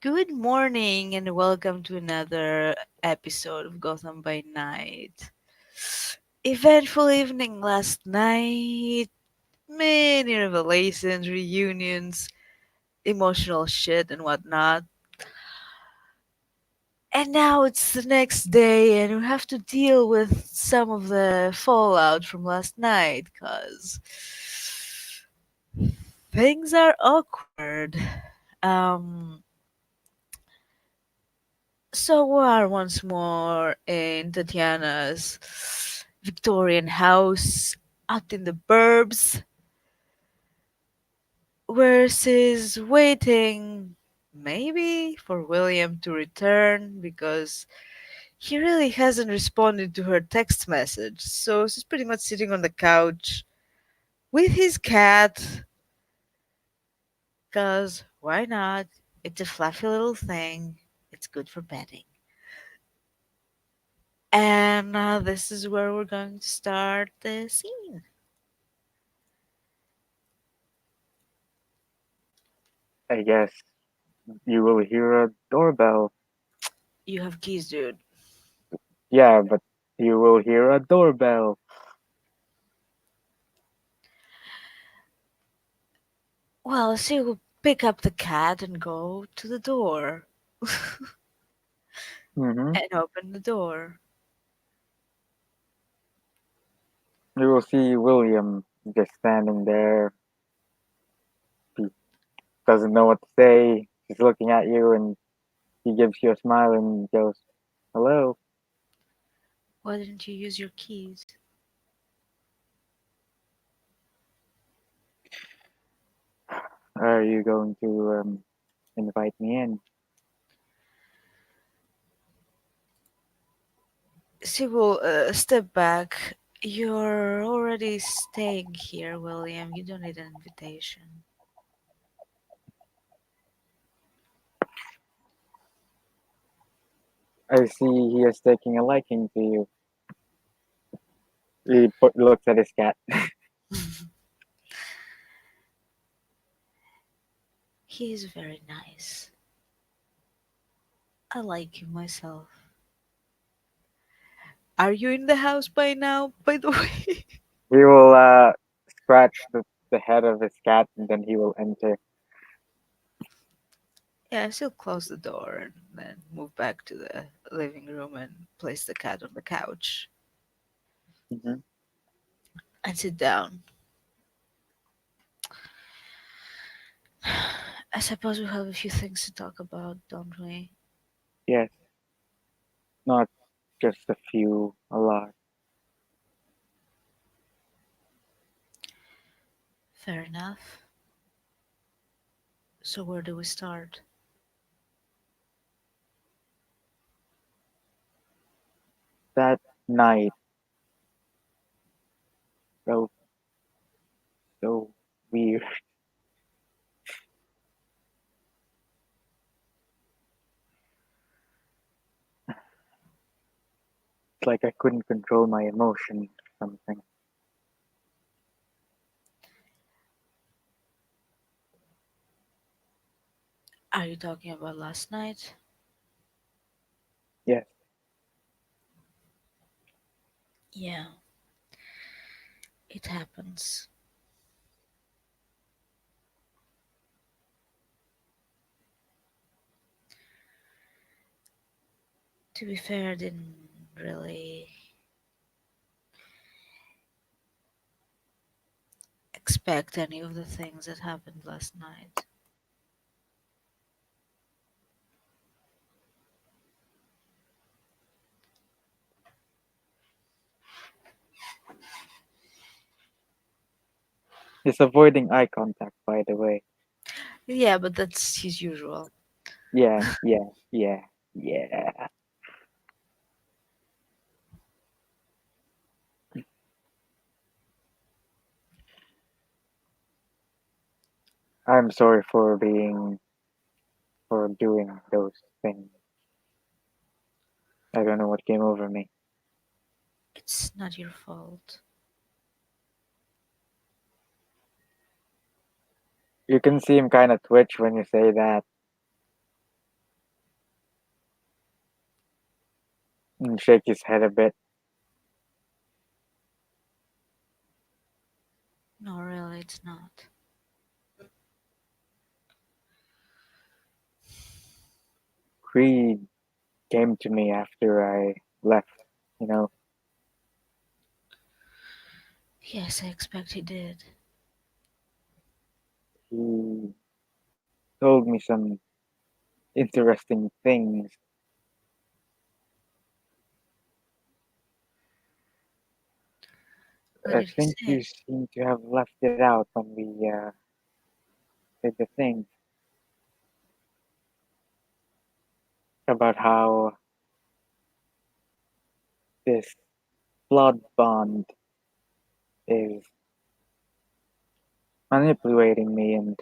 Good morning and welcome to another episode of Gotham by Night. Eventful evening last night, many revelations, reunions, emotional shit, and whatnot. And now it's the next day, and we have to deal with some of the fallout from last night because things are awkward. Um, So we are once more in Tatiana's Victorian house out in the burbs, where she's waiting maybe for William to return because he really hasn't responded to her text message. So she's pretty much sitting on the couch with his cat because why not? It's a fluffy little thing. It's good for bedding. And this is where we're going to start the scene. I guess you will hear a doorbell. You have keys, dude. Yeah, but you will hear a doorbell. Well, she will pick up the cat and go to the door Mm-hmm. and open the door. You will see William just standing there. He doesn't know what to say. He's looking at you and he gives you a smile and goes, "Hello. Why didn't you use your keys? Are you going to invite me in?" She will step back. You're already staying here, William. You don't need an invitation. I see he is taking a liking to you. Looks at his cat. He is very nice. I like him myself. Are you in the house by now, by the way? He will scratch the head of his cat and then he will enter. Yeah, she'll close the door and then move back to the living room and place the cat on the couch Mm-hmm. and sit down. I suppose we have a few things to talk about, don't we? Yes, not just a few, a lot. Fair enough. So, where do we start? That night felt so weird. It's like I couldn't control my emotion or something. Are you talking about last night? Yes, Yeah, it happens. To be fair, I didn't really expect any of the things that happened last night. he's avoiding eye contact, by the way. Yeah, but that's his usual. Yeah, yeah, yeah, yeah. I'm sorry for doing those things. I don't know what came over me. It's not your fault. You can see him kind of twitch when you say that. and shake his head a bit. No, really, it's not. Creed came to me after I left. You know, Yes, I expect he did. he told me some interesting things. What I did he think say? you seem to have left it out when we did the thing about how this blood bond is manipulating me and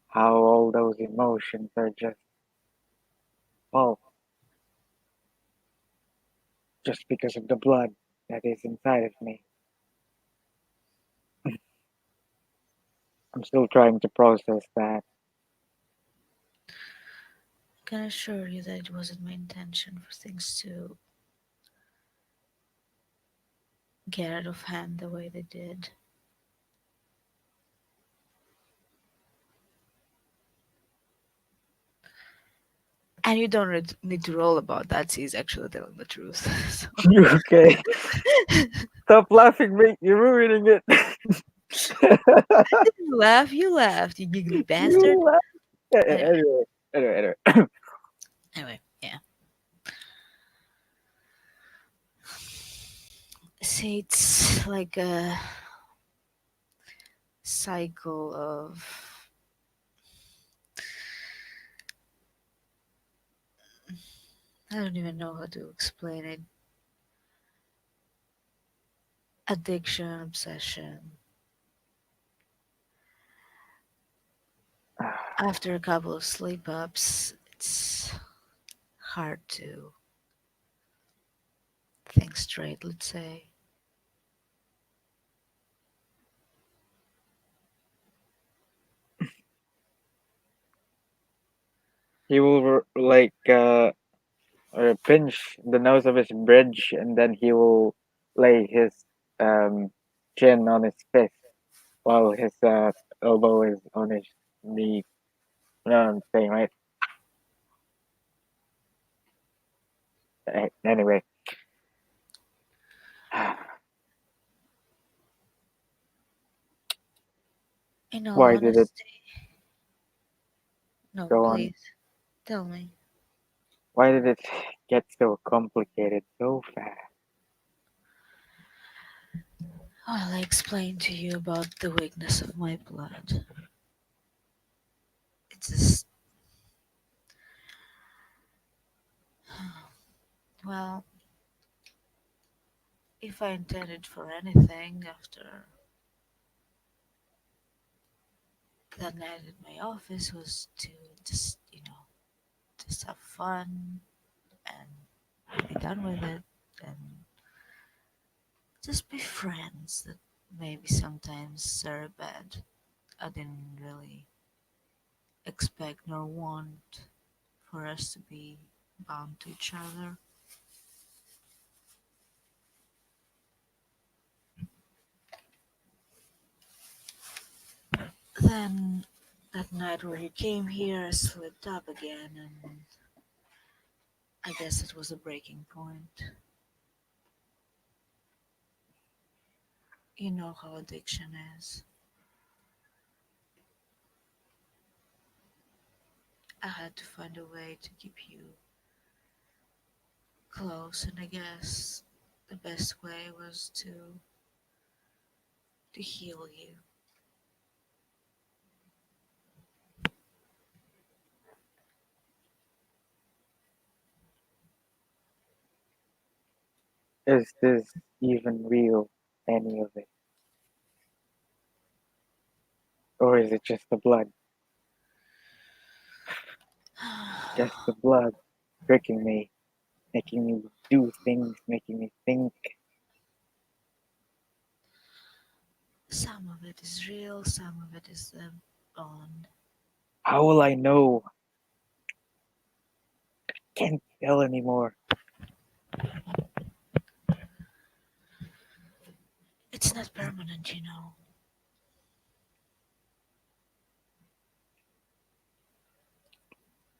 how all those emotions are just, well, just because of the blood that is inside of me. I'm still trying to process that. Can assure you that it wasn't my intention for things to get out of hand the way they did. And you don't need to roll about that. He's actually telling the truth. So You okay? Stop laughing, mate. You're ruining it. you laugh, you laughed, you giggly bastard. You laugh. Anyway, Anyway. anyway, yeah. See, it's like a cycle of, I don't even know how to explain it. Addiction, obsession. After a couple of sleep ups, it's hard to think straight, let's say. He will pinch the nose of his bridge, and then he will lay his um, chin on his fist while his elbow is on his knee. You know what I'm saying, right? Anyway, In all why did it honesty, no, go on? please tell me. Why did it get so complicated so fast? Well, I explained to you about the weakness of my blood. It's just, well, if I intended for anything after that night at my office was to just, just have fun and be done with it and just be friends that maybe sometimes are bad. I didn't really expect nor want for us to be bound to each other. Then that night where he came here, I slipped up again, and I guess it was a breaking point. You know how addiction is. I had to find a way to keep you close, and I guess the best way was to heal you. Is this even real? Any of it? Or is it just the blood? Just the blood tricking me, making me do things, making me think. Some of it is real, some of it is the bond. How will I know? Can't tell anymore. It's not permanent, you know.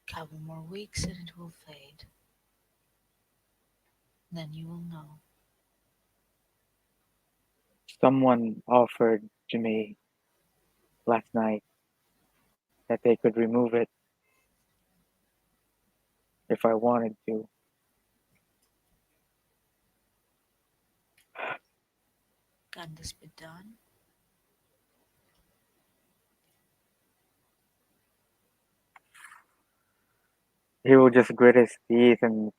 Couple more weeks and it will fade. Then you will know. Someone offered to me last night that they could remove it if I wanted to. Can this be done? He will just grit his teeth and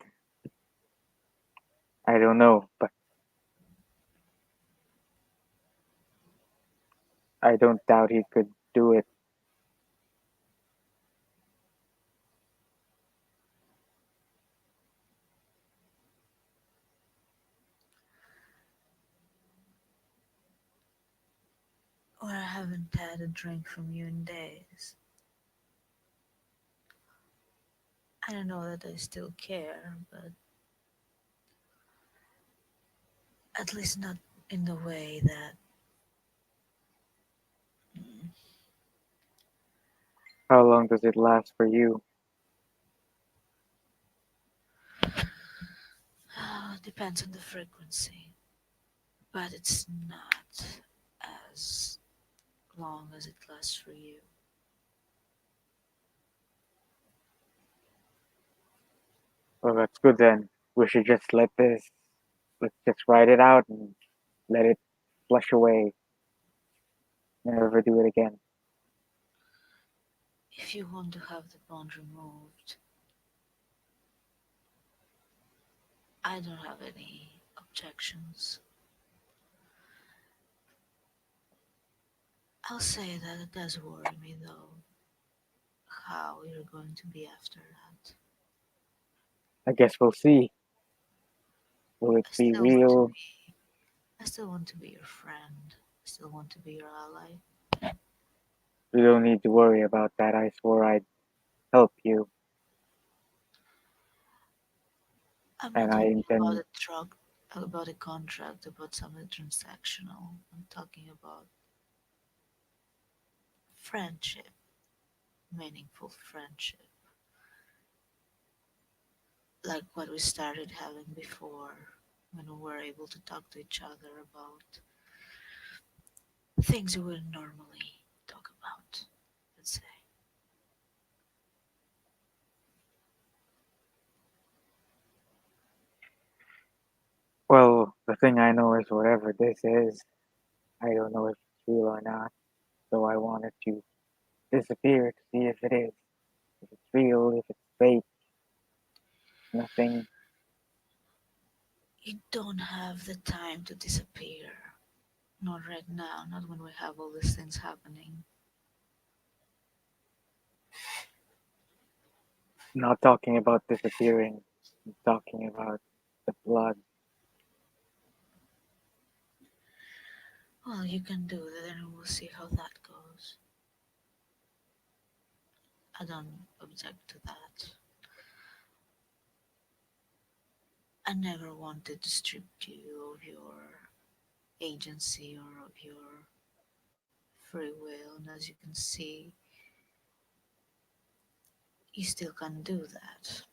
I don't know, but I don't doubt he could do it. Or I haven't had a drink from you in days. I don't know that I still care, but at least not in the way that mm, How long does it last for you? depends on the frequency. But it's not as long as it lasts for you. Well, that's good then. We should just let this, let's just write it out and let it flush away. Never do it again. If you want to have the bond removed, I don't have any objections. I'll say that it does worry me though, how you're going to be after that. I guess we'll see. Will it I be still want to real? be I still want to be your friend. I still want to be your ally. You don't need to worry about that. I swore I'd help you, I'm and not I talking intend. about a contract, about something transactional. I'm talking about friendship, meaningful friendship. Like what we started having before when we were able to talk to each other about things we wouldn't normally talk about, let's say. Well, the thing I know is whatever this is, I don't know if it's real or not. So I wanted to disappear to see if it is, if it's real, if it's fake, nothing. You don't have the time to disappear. Not right now, not when we have all these things happening. Not talking about disappearing. I'm talking about the blood. Well, you can do that and we'll see how that goes. I don't object to that. I never wanted to strip you of your agency or of your free will, and as you can see, you still can do that.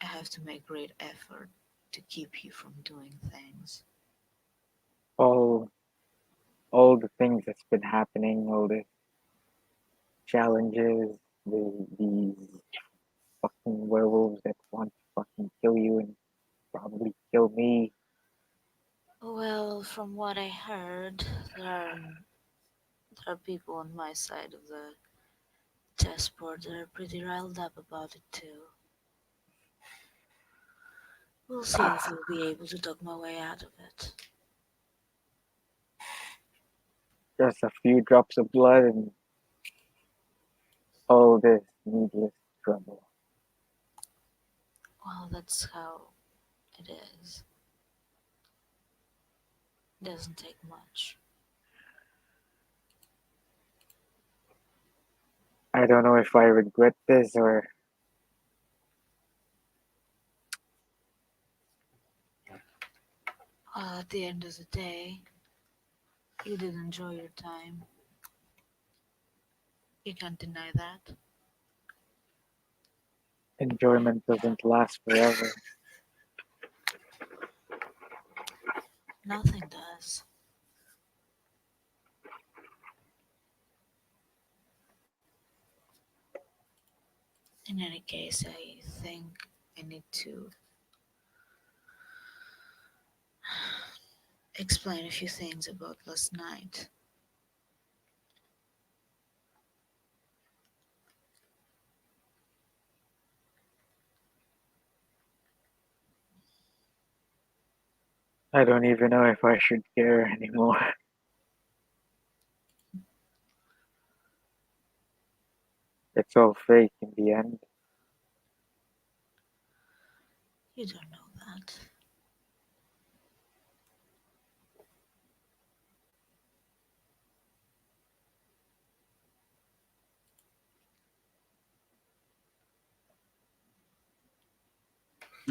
I have to make great effort to keep you from doing things. All, all the things that's been happening, all the challenges, these fucking werewolves that want to fucking kill you and probably kill me. Well, from what I heard, there are people on my side of the chessboard that are pretty riled up about it too. We'll see if I'll be able to talk my way out of it. Just a few drops of blood and all this needless trouble. Well, that's how it is. It doesn't take much. I don't know if I regret this or Well, at the end of the day, you did enjoy your time. You can't deny that. Enjoyment doesn't last forever. Nothing does. In any case, I think I need to explain a few things about last night. I don't even know if I should care anymore. It's all fake in the end. You don't know that.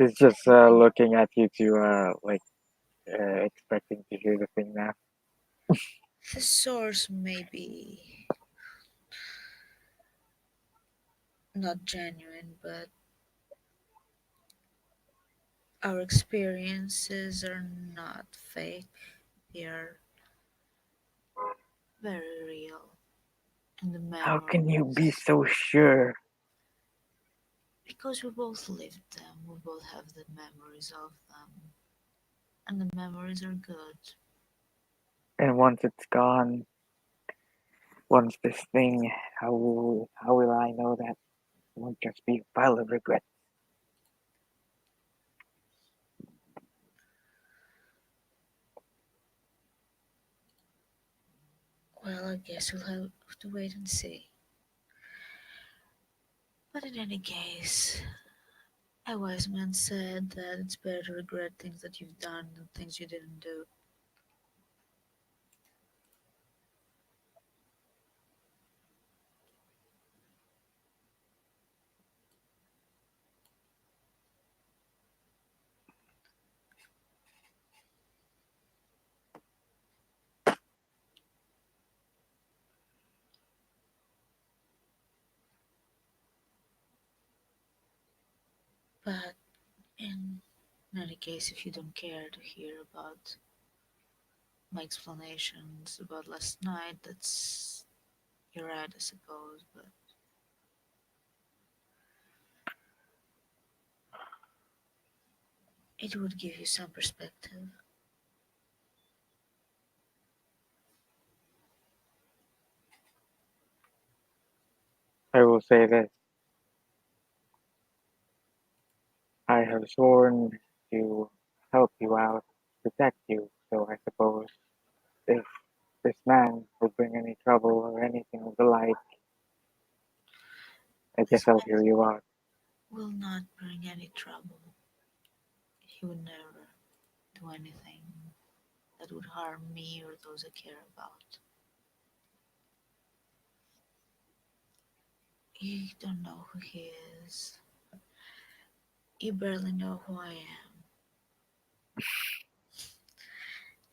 It's just looking at you to like expecting to hear the thing now. The source may be not genuine, but our experiences are not fake. They are very real. And the How can you be memories, so sure? because we both lived them, we both have the memories of them, and the memories are good. And once it's gone, once this thing, how will I know that it won't just be a pile of regret? Well, I guess we'll have to wait and see. But in any case, a wise man said that it's better to regret things that you've done than things you didn't do. But in any case, if you don't care to hear about my explanations about last night, that's you're right, I suppose. But it would give you some perspective. I will say this: I have sworn to help you out, protect you. So I suppose if this man would bring any trouble or anything of the like, I guess This I'll man hear you out. will not bring any trouble. He would never do anything that would harm me or those I care about. You don't know who he is. You barely know who I am.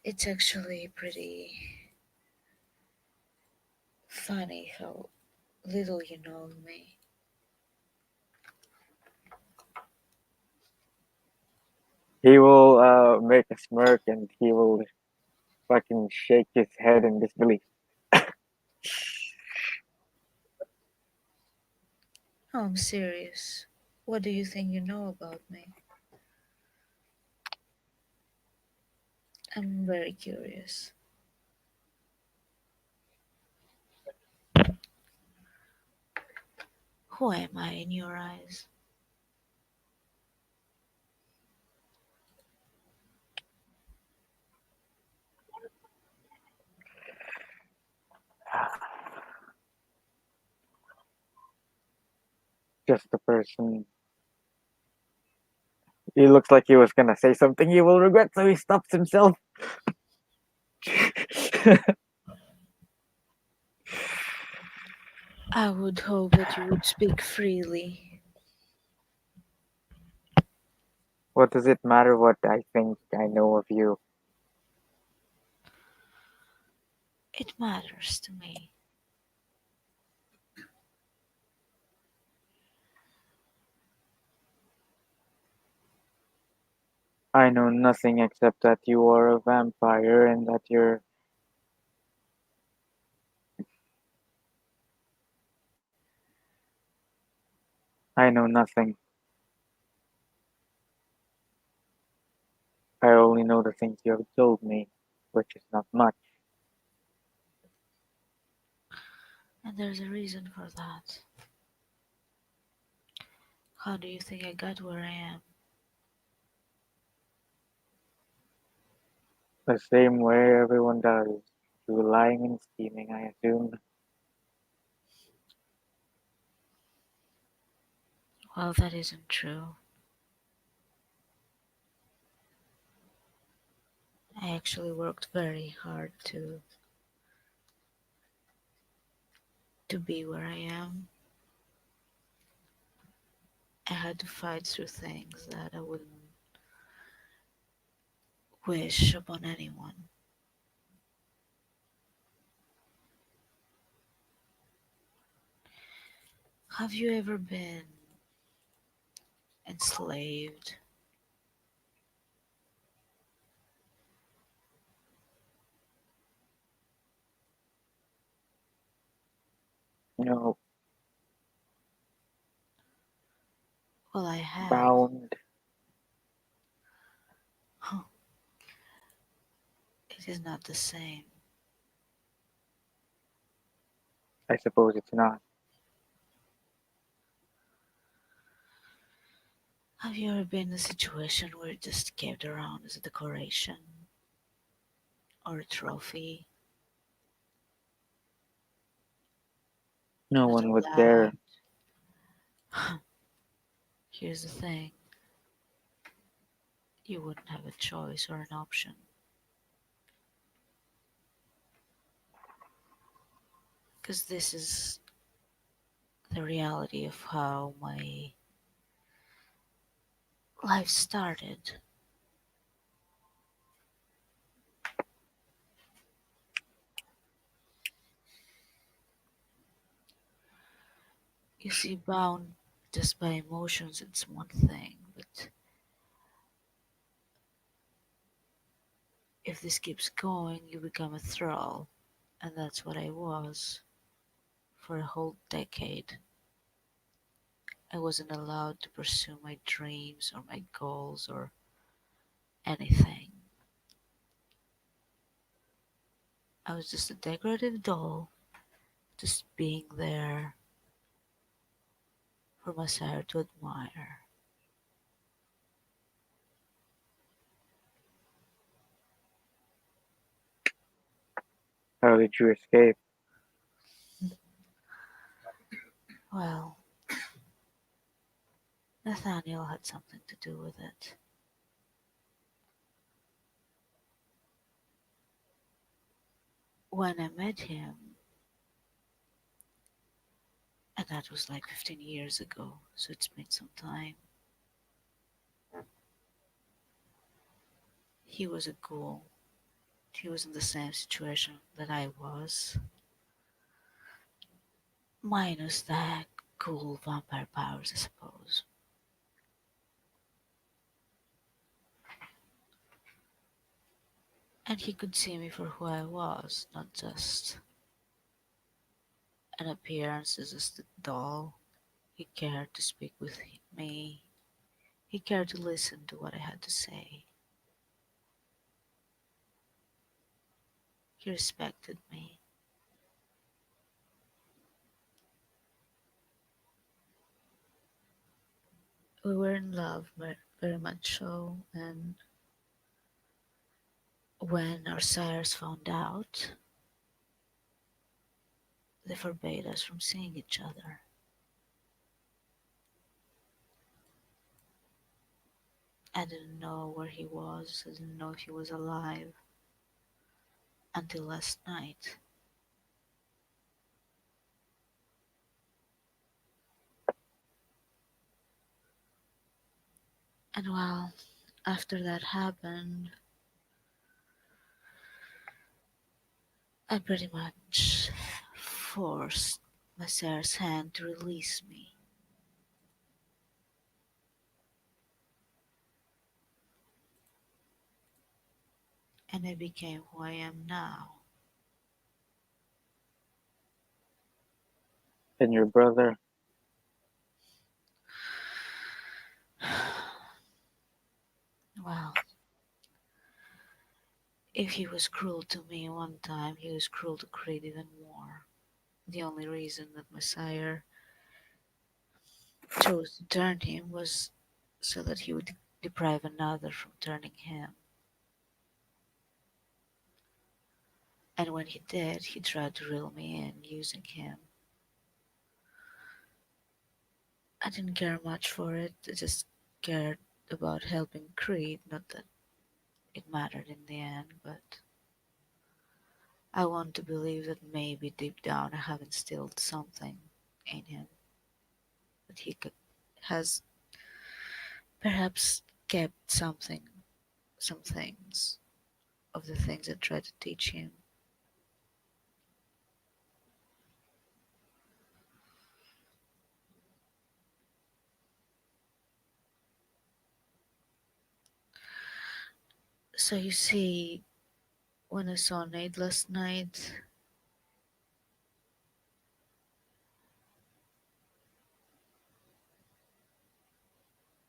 It's actually pretty funny how little you know of me. He will make a smirk and he will fucking shake his head in disbelief. No, I'm serious. What do you think you know about me? I'm very curious. Who am I in your eyes? Just a person. He looks like he was gonna say something he will regret, so he stops himself. I would hope that you would speak freely. What does it matter what I think I know of you? It matters to me. I know nothing except that you are a vampire and that you're. I know nothing. I only know the things you have told me, which is not much. And there's a reason for that. How do you think I got where I am? The same way everyone does. Through lying and scheming, I assume. Well, that isn't true. I actually worked very hard to be where I am. I had to fight through things that I wouldn't wish upon anyone. Have you ever been enslaved? You know, Well, I have. bound. Huh, it is not the same. I suppose it's not. Have you ever been in a situation where you just kept around as a decoration or a trophy? No Not one would allowed. dare. Here's the thing, you wouldn't have a choice or an option. Because this is the reality of how my life started. You see, bound just by emotions, it's one thing, but if this keeps going, you become a thrall, and that's what I was for a whole decade. I wasn't allowed to pursue my dreams or my goals or anything. I was just a decorative doll, just being there for my sire to admire. How did you escape? Well, Nathaniel had something to do with it. When I met him, and that was like 15 years ago, so it's been some time, he was a ghoul. He was in the same situation that I was, minus the cool vampire powers, I suppose. And he could see me for who I was, not just an appearance as just a doll. He cared to speak with me. He cared to listen to what I had to say. He respected me. We were in love, very much so, and when our sires found out, they forbade us from seeing each other. I didn't know where he was, I didn't know if he was alive until last night. And well, after that happened, I pretty much forced Masser's hand to release me, and I became who I am now. And your brother, Well, if he was cruel to me one time, he was cruel to Creed even more. The only reason that Messiah chose to turn him was so that he would deprive another from turning him. And when he did, he tried to reel me in using him. I didn't care much for it, I just cared about helping Creed, not that it mattered in the end, but I want to believe that maybe deep down I have instilled something in him that he could, has perhaps kept some things of the things I tried to teach him. So you see, when I saw Nate last night,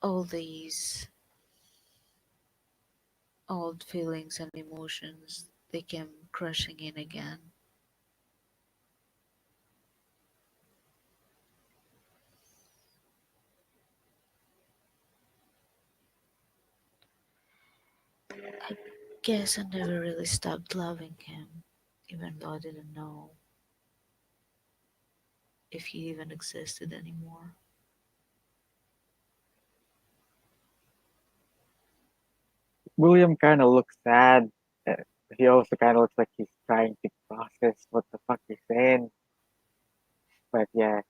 all these old feelings and emotions they came crushing in again. I guess I never really stopped loving him, even though I didn't know if he even existed anymore. William kind of looks sad. Uh, He also kind of looks like he's trying to process what the fuck he's saying. But yeah,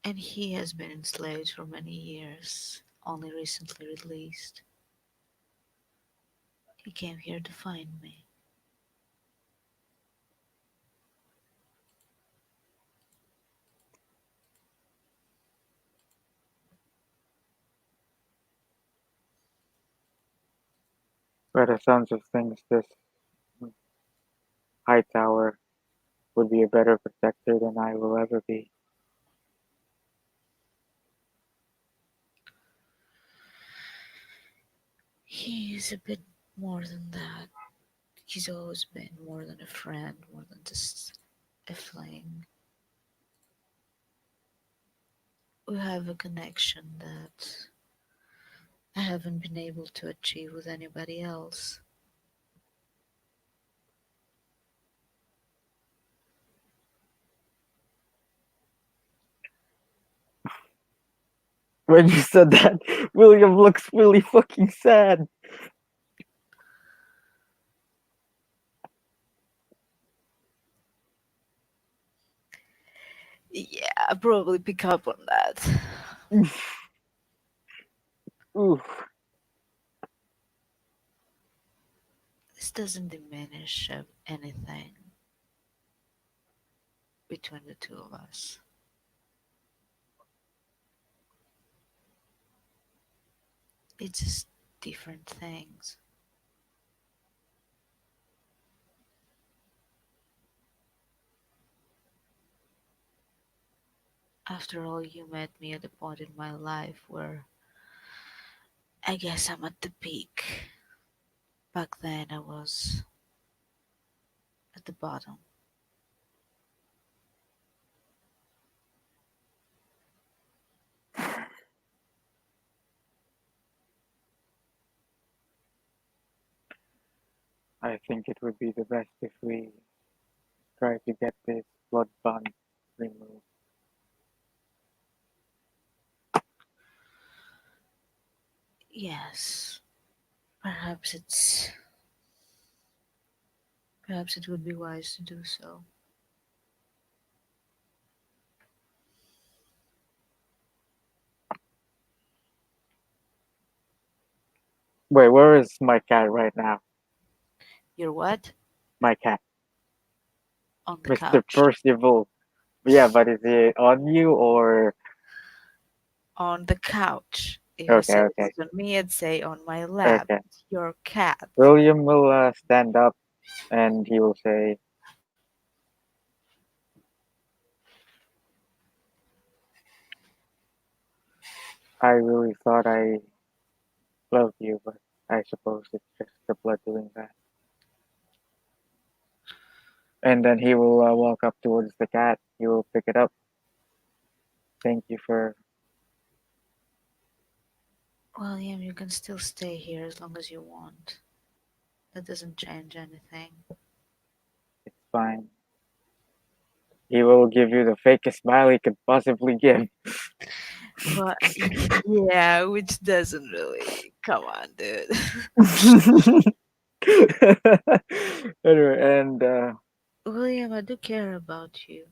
And he has been enslaved for many years, only recently released. He came here to find me. by the sounds of things, this Hightower would be a better protector than I will ever be. He is a bit more than that. He's always been more than a friend, more than just a fling. We have a connection that I haven't been able to achieve with anybody else. When you said that, William looks really fucking sad. Yeah, I probably pick up on that. Oof. This doesn't diminish anything between the two of us. It's just different things. After all, you met me at a point in my life where I guess I'm at the peak. Back then, I was at the bottom. I think it would be the best if we try to get this blood bond removed. Yes, perhaps it's perhaps it would be wise to do so. Wait, where is my cat right now? You're what? My cat, On the Mr. couch. Percival. Yeah, but is it on you or? On the couch. If you Okay, said okay, it's on me, I'd say on my lap. okay. It's your cat. William will stand up and he will say, "I really thought I loved you, but I suppose it's just the blood doing that." And then he will walk up towards the cat. He will pick it up. Thank you for. William, you can still stay here as long as you want. That doesn't change anything. It's fine. He will give you the fakest smile he could possibly give. But yeah, which doesn't really. Come on, dude. Anyway, and William, I do care about you.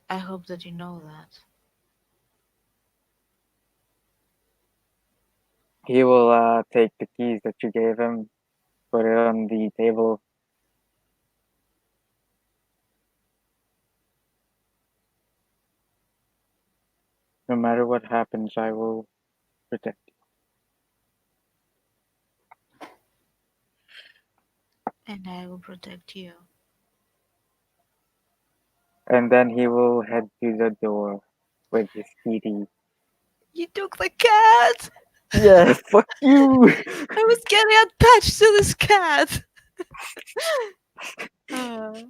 I hope that you know that. he will take the keys that you gave him, put it on the table. No matter what happens, I will protect you. And I will protect you. And then he will head to the door with his kitty. You took the cat! Yeah, fuck you. I was getting attached to this cat! Uh.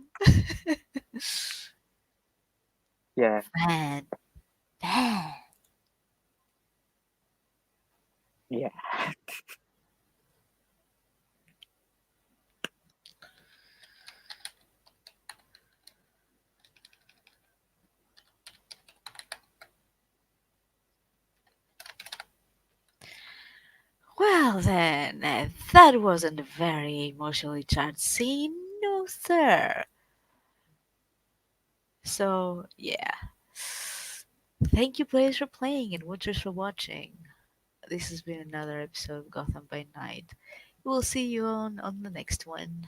Yeah, Man. Man. yeah. Well then, that wasn't a very emotionally charged scene, no sir. So yeah. Thank you players for playing and watchers for watching. This has been another episode of Gotham by Night. We'll see you on the next one.